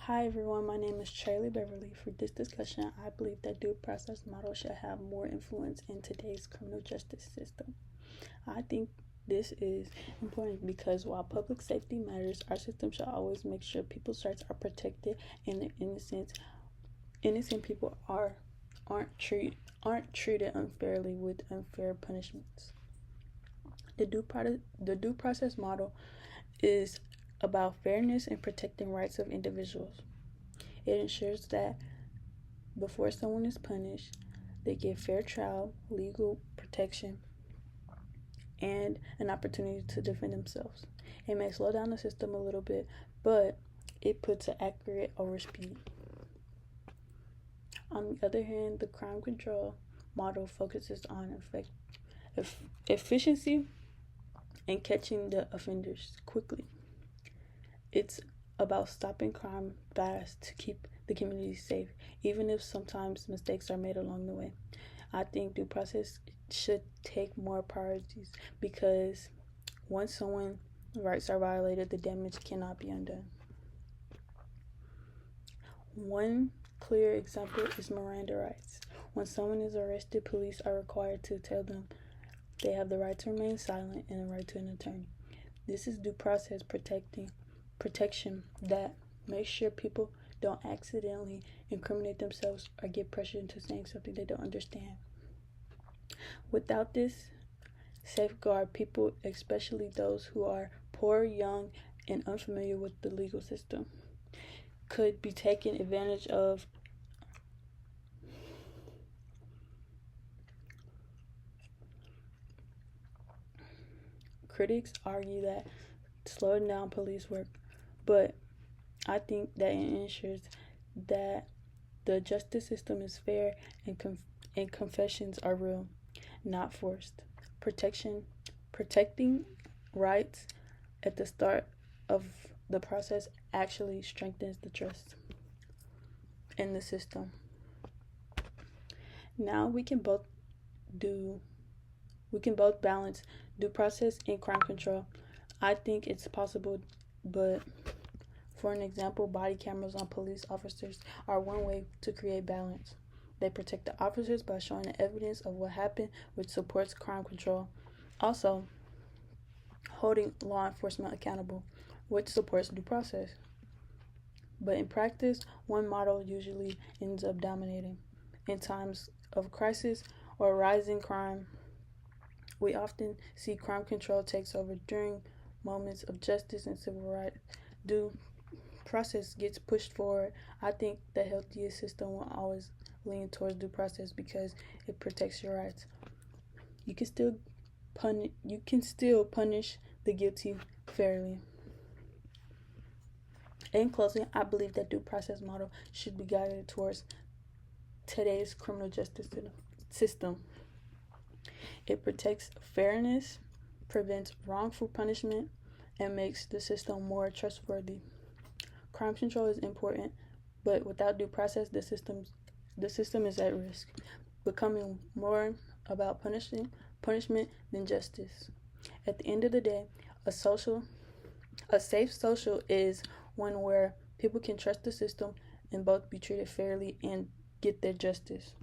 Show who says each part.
Speaker 1: Hi everyone, my name is Charlie Beverly. For this discussion, I believe that due process model should have more influence in today's criminal justice system. I think this is important because while public safety matters, our system should always make sure people's rights are protected and their innocent people aren't treated unfairly with unfair punishments. The due process model is about fairness and protecting rights of individuals. It ensures that before someone is punished, they get fair trial, legal protection, and an opportunity to defend themselves. It may slow down the system a little bit, but it puts an accurate over speed. On the other hand, the crime control model focuses on efficiency and catching the offenders quickly. It's about stopping crime fast to keep the community safe, even if sometimes mistakes are made along the way. I think due process should take more priorities because once someone's rights are violated, the damage cannot be undone. One clear example is Miranda rights. When someone is arrested, police are required to tell them they have the right to remain silent and the right to an attorney. This is due process protection that makes sure people don't accidentally incriminate themselves or get pressured into saying something they don't understand. Without this safeguard, people, especially those who are poor, young, and unfamiliar with the legal system, could be taken advantage of. Critics argue that slowing down police work, but I think that it ensures that the justice system is fair and confessions are real, not forced. Protecting rights at the start of the process actually strengthens the trust in the system. Now we can both balance due process and crime control. I think it's possible, but for an example, body cameras on police officers are one way to create balance. They protect the officers by showing the evidence of what happened, which supports crime control. Also, holding law enforcement accountable, which supports due process. But in practice, one model usually ends up dominating. In times of crisis or rising crime, we often see crime control takes over. During moments of justice and civil rights, due process gets pushed forward. I think the healthiest system will always lean towards due process because it protects your rights. You can still punish the guilty fairly. In closing, I believe that due process model should be guided towards today's criminal justice system. It protects fairness, prevents wrongful punishment, and makes the system more trustworthy. Crime control is important, but without due process, the system is at risk, becoming more about punishment than justice. At the end of the day, a safe social is one where people can trust the system and both be treated fairly and get their justice.